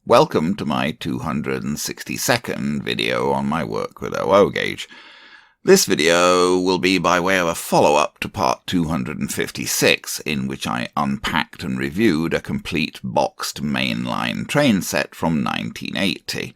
Welcome to my 262nd video on my work with OO gauge. This video will be by way of a follow-up to part 256, in which I unpacked and reviewed a complete boxed mainline train set from 1980.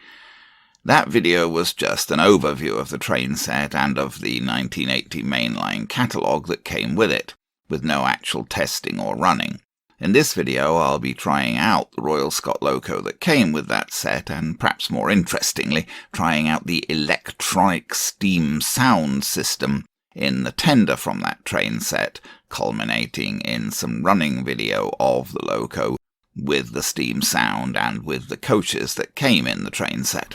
That video was just an overview of the train set and of the 1980 mainline catalogue that came with it, with no actual testing or running. In this video I'll be trying out the Royal Scot Loco that came with that set, and perhaps more interestingly, trying out the electronic steam sound system in the tender from that train set, culminating in some running video of the Loco with the steam sound and with the coaches that came in the train set.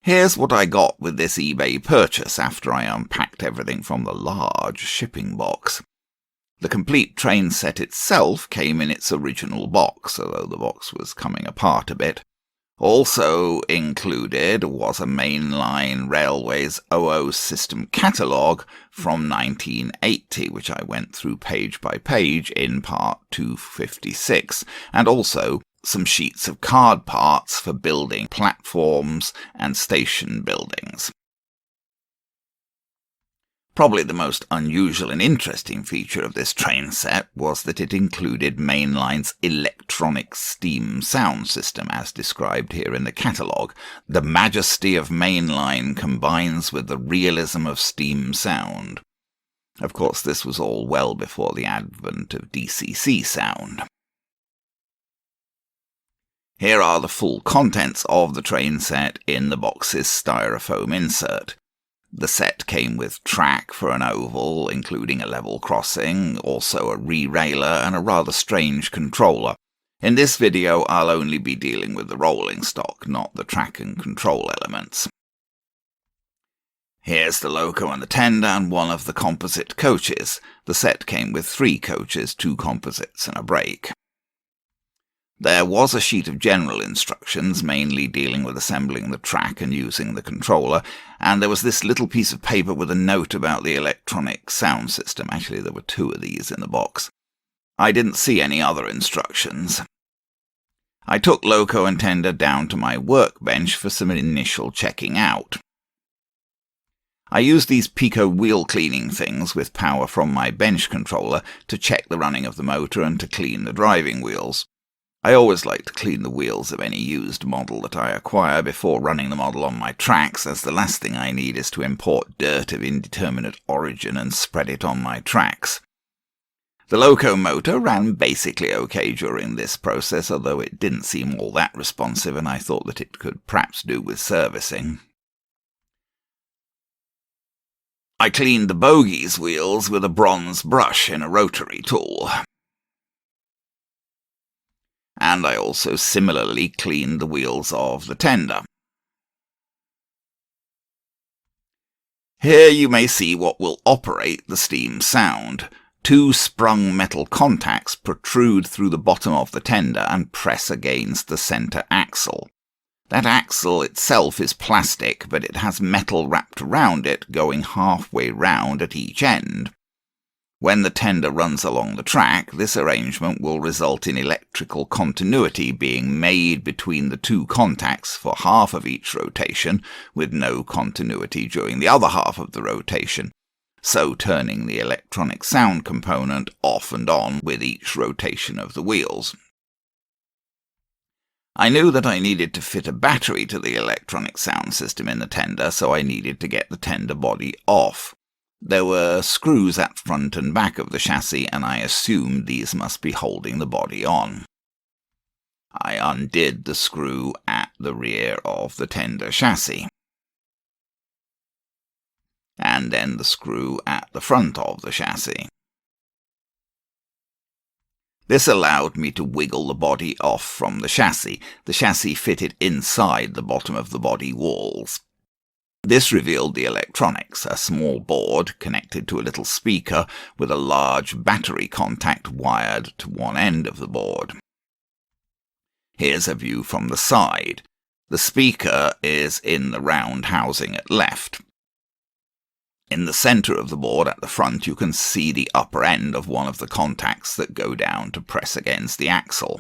Here's what I got with this eBay purchase after I unpacked everything from the large shipping box. The complete train set itself came in its original box, although the box was coming apart a bit. Also included was a Mainline Railways OO system catalogue from 1980, which I went through page by page in part 256, and also some sheets of card parts for building platforms and station buildings. Probably the most unusual and interesting feature of this train set was that it included Mainline's electronic steam sound system, as described here in the catalogue. The majesty of Mainline combines with the realism of steam sound. Of course, this was all well before the advent of DCC sound. Here are the full contents of the train set in the box's styrofoam insert. The set came with track for an oval, including a level crossing, also a re-railer and a rather strange controller. In this video I'll only be dealing with the rolling stock, not the track and control elements. Here's the Loco and the tender and one of the composite coaches. The set came with 3 coaches, 2 composites and a brake. There was a sheet of general instructions, mainly dealing with assembling the track and using the controller, and there was this little piece of paper with a note about the electronic sound system. Actually, there were 2 of these in the box. I didn't see any other instructions. I took Loco and tender down to my workbench for some initial checking out. I used these Pico wheel cleaning things with power from my bench controller to check the running of the motor and to clean the driving wheels. I always like to clean the wheels of any used model that I acquire before running the model on my tracks, as the last thing I need is to import dirt of indeterminate origin and spread it on my tracks. The Loco motor ran basically okay during this process, although it didn't seem all that responsive, and I thought that it could perhaps do with servicing. I cleaned the bogies wheels with a bronze brush in a rotary tool. And I also similarly cleaned the wheels of the tender. Here you may see what will operate the steam sound. 2 sprung metal contacts protrude through the bottom of the tender and press against the centre axle. That axle itself is plastic, but it has metal wrapped around it, going halfway round at each end. When the tender runs along the track, this arrangement will result in electrical continuity being made between the 2 contacts for half of each rotation, with no continuity during the other half of the rotation, so turning the electronic sound component off and on with each rotation of the wheels. I knew that I needed to fit a battery to the electronic sound system in the tender, so I needed to get the tender body off. There were screws at front and back of the chassis, and I assumed these must be holding the body on. I undid the screw at the rear of the tender chassis, and then the screw at the front of the chassis. This allowed me to wiggle the body off from the chassis. The chassis fitted inside the bottom of the body walls. This revealed the electronics, a small board connected to a little speaker with a large battery contact wired to one end of the board. Here's a view from the side. The speaker is in the round housing at left. In the centre of the board at the front you can see the upper end of one of the contacts that go down to press against the axle.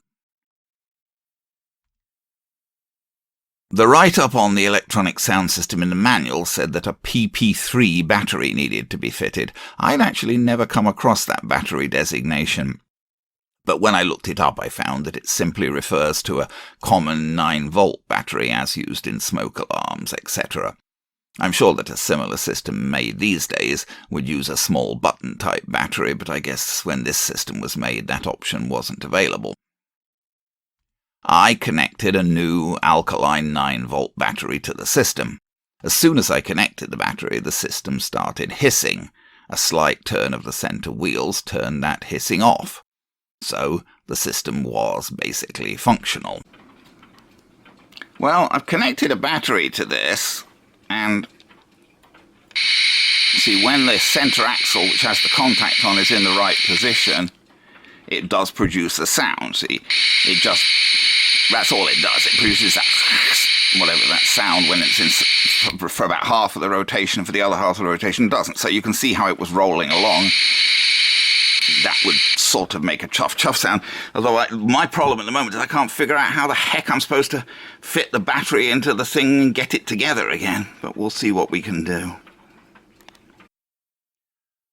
The write-up on the electronic sound system in the manual said that a PP3 battery needed to be fitted. I'd actually never come across that battery designation. But when I looked it up, I found that it simply refers to a common 9-volt battery as used in smoke alarms, etc. I'm sure that a similar system made these days would use a small button-type battery, but I guess when this system was made, that option wasn't available. I connected a new alkaline 9-volt battery to the system. As soon as I connected the battery, the system started hissing. A slight turn of the centre wheels turned that hissing off. So the system was basically functional. Well, I've connected a battery to this, and see, when the centre axle, which has the contact on, is in the right position, it does produce a sound. See, that's all it does. It produces that, whatever that sound when it's in for about half of the rotation. For the other half of the rotation, it doesn't. So you can see how it was rolling along. That would sort of make a chuff-chuff sound. Although my problem at the moment is I can't figure out how the heck I'm supposed to fit the battery into the thing and get it together again. But we'll see what we can do.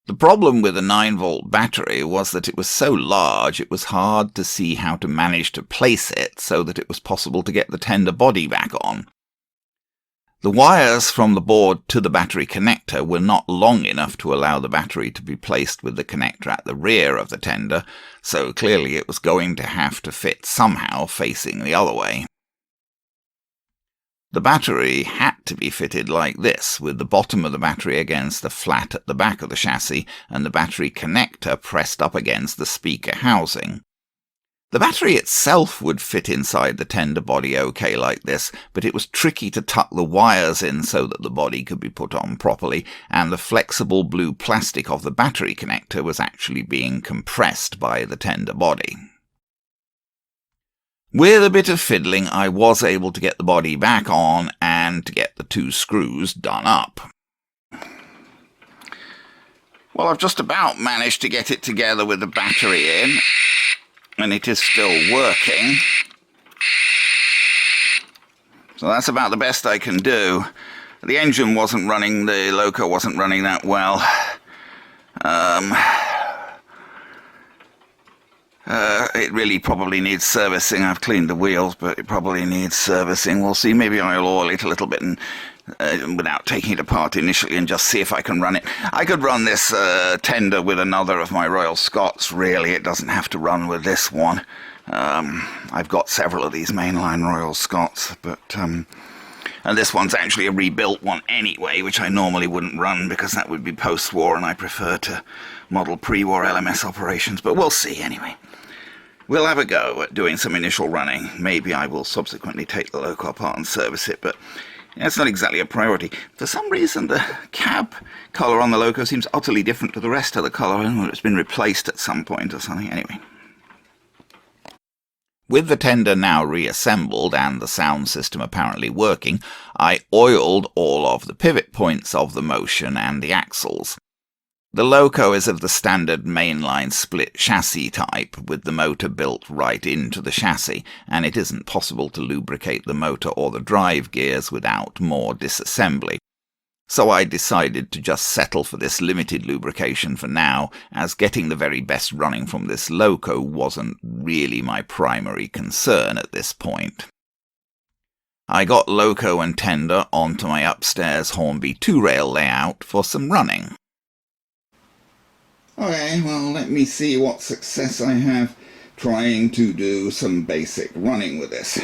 The problem with a 9-volt battery was that it was so large it was hard to see how to manage to place it so that it was possible to get the tender body back on. The wires from the board to the battery connector were not long enough to allow the battery to be placed with the connector at the rear of the tender, so clearly it was going to have to fit somehow facing the other way. The battery had to be fitted like this, with the bottom of the battery against the flat at the back of the chassis and the battery connector pressed up against the speaker housing. The battery itself would fit inside the tender body okay like this, but it was tricky to tuck the wires in so that the body could be put on properly, and the flexible blue plastic of the battery connector was actually being compressed by the tender body. With a bit of fiddling, I was able to get the body back on and to get the 2 screws done up. Well, I've just about managed to get it together with the battery in, and it is still working. So that's about the best I can do. The engine wasn't running, the Loco wasn't running that well. It really probably needs servicing. I've cleaned the wheels, but it probably needs servicing. We'll see. Maybe I'll oil it a little bit and, without taking it apart initially, and just see if I can run it. I could run this tender with another of my Royal Scots, really. It doesn't have to run with this one. I've got several of these mainline Royal Scots, but and this one's actually a rebuilt one anyway, which I normally wouldn't run because that would be post-war, and I prefer to model pre-war LMS operations, but we'll see anyway. We'll have a go at doing some initial running. Maybe I will subsequently take the Loco apart and service it, but it's not exactly a priority. For some reason, the cab colour on the Loco seems utterly different to the rest of the colour. I don't know if it's been replaced at some point or something. Anyway. With the tender now reassembled and the sound system apparently working, I oiled all of the pivot points of the motion and the axles. The Loco is of the standard mainline split chassis type, with the motor built right into the chassis, and it isn't possible to lubricate the motor or the drive gears without more disassembly. So I decided to just settle for this limited lubrication for now, as getting the very best running from this Loco wasn't really my primary concern at this point. I got Loco and tender onto my upstairs Hornby 2-rail layout for some running. Okay, well, let me see what success I have trying to do some basic running with this.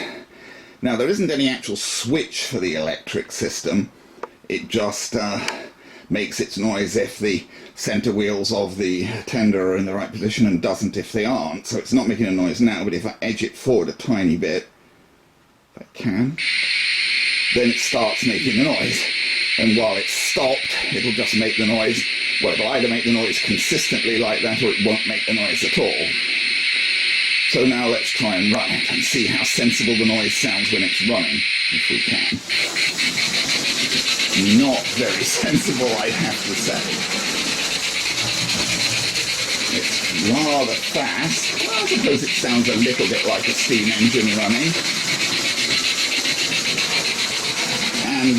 Now, there isn't any actual switch for the electric system. It just makes its noise if the centre wheels of the tender are in the right position and doesn't if they aren't. So it's not making a noise now, but if I edge it forward a tiny bit, if I can, then it starts making a noise. And while it's stopped, it'll just make the noise. Well, it'll either make the noise consistently like that, or it won't make the noise at all. So now let's try and run it and see how sensible the noise sounds when it's running, if we can. Not very sensible, I'd have to say. It's rather fast. Well, I suppose it sounds a little bit like a steam engine running. And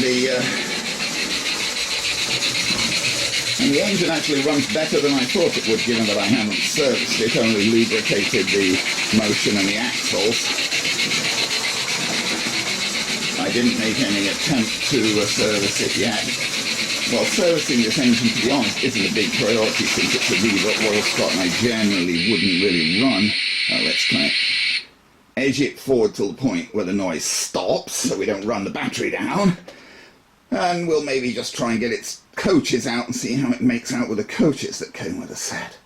the engine actually runs better than I thought it would, given that I haven't serviced it, only lubricated the motion and the axles. I didn't make any attempt to service it yet. Well, servicing this engine, to be honest, isn't a big priority since it's a Royal Scot and I generally wouldn't really run. Let's try it. Edge it forward till the point where the noise stops, so we don't run the battery down. And we'll maybe just try and get its coaches out and see how it makes out with the coaches that came with the set.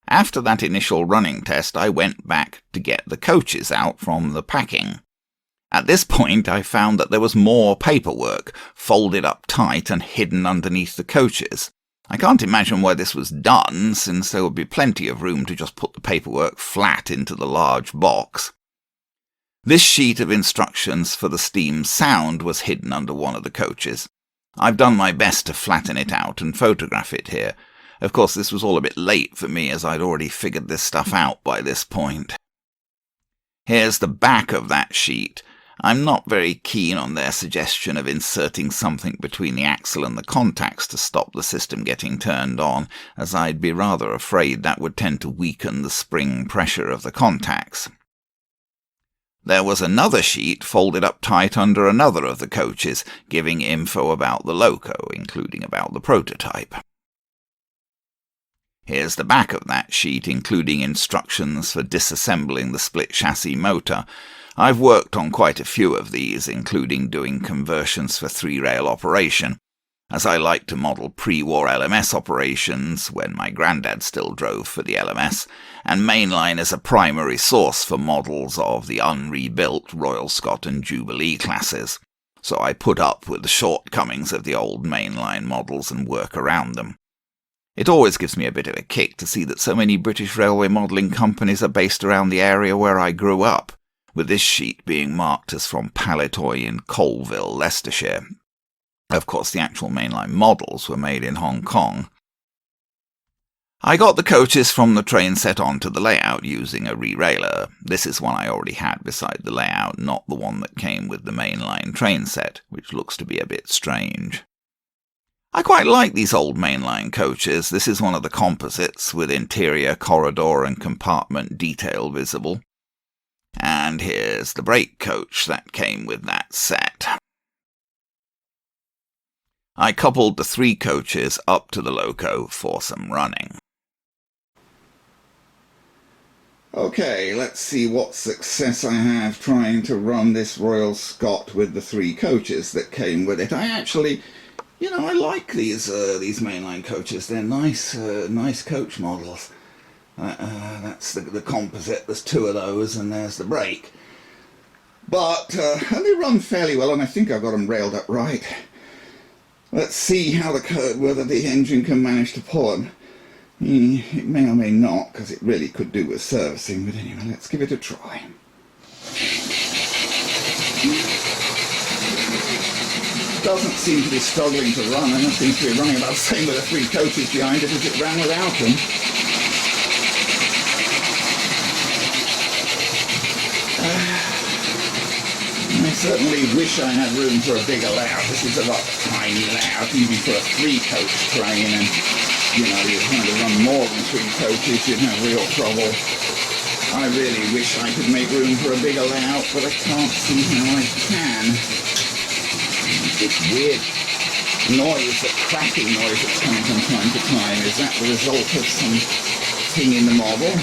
After that initial running test, I went back to get the coaches out from the packing. At this point, I found that there was more paperwork, folded up tight and hidden underneath the coaches. I can't imagine why this was done, since there would be plenty of room to just put the paperwork flat into the large box. This sheet of instructions for the steam sound was hidden under one of the coaches. I've done my best to flatten it out and photograph it here. Of course, this was all a bit late for me, as I'd already figured this stuff out by this point. Here's the back of that sheet. I'm not very keen on their suggestion of inserting something between the axle and the contacts to stop the system getting turned on, as I'd be rather afraid that would tend to weaken the spring pressure of the contacts. There was another sheet folded up tight under another of the coaches, giving info about the Loco, including about the prototype. Here's the back of that sheet, including instructions for disassembling the split chassis motor. I've worked on quite a few of these, including doing conversions for three-rail operation, as I like to model pre-war LMS operations when my granddad still drove for the LMS, and Mainline is a primary source for models of the unrebuilt Royal Scot and Jubilee classes, so I put up with the shortcomings of the old Mainline models and work around them. It always gives me a bit of a kick to see that so many British railway modelling companies are based around the area where I grew up, with this sheet being marked as from Palitoy in Colville, Leicestershire. Of course, the actual Mainline models were made in Hong Kong. I got the coaches from the train set onto the layout using a re-railer. This is one I already had beside the layout, not the one that came with the Mainline train set, which looks to be a bit strange. I quite like these old Mainline coaches. This is one of the composites, with interior, corridor and compartment detail visible. And here's the brake coach that came with that set. I coupled the three coaches up to the Loco for some running. Okay, let's see what success I have trying to run this Royal Scot with the three coaches that came with it. I actually, I like these Mainline coaches. They're nice coach models. That's the composite. There's two of those, and there's the brake. But they run fairly well, and I think I've got them railed up right. Let's see whether the engine can manage to pull them. It may or may not, because it really could do with servicing, but anyway, let's give it a try. Doesn't seem to be struggling to run, and it seems to be running about the same with the three coaches behind it as it ran without them. I certainly wish I had room for a bigger layout. This is a rather tiny layout, even for a three-coach train, and you're trying to run more than three coaches, you'd have real trouble. I really wish I could make room for a bigger layout, but I can't see how I can. This weird noise, that cracking noise that's coming from time to time, is that the result of something in the model?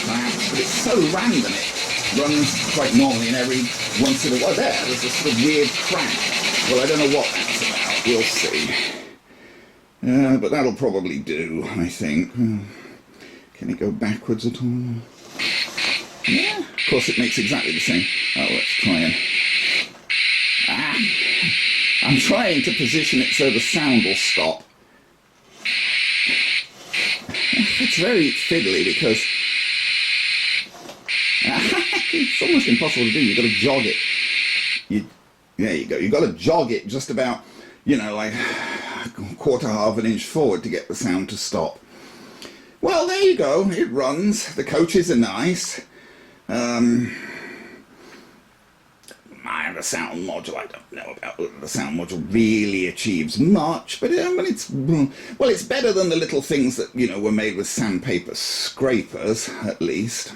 Perhaps, but it's so random. It runs quite normally, and every once in a while, there's a sort of weird crack. Well, I don't know what that's about. We'll see. But that'll probably do, I think. Can it go backwards at all? Yeah, of course it makes exactly the same. Oh, let's try and... I'm trying to position it so the sound will stop. It's very fiddly because... it's almost impossible to do. You've got to jog it. There you go. You've got to jog it just about, like a quarter, half an inch forward to get the sound to stop. Well, there you go. It runs. The coaches are nice. the sound module, I don't know about whether the sound module really achieves much, but it's better than the little things that, were made with sandpaper scrapers, at least.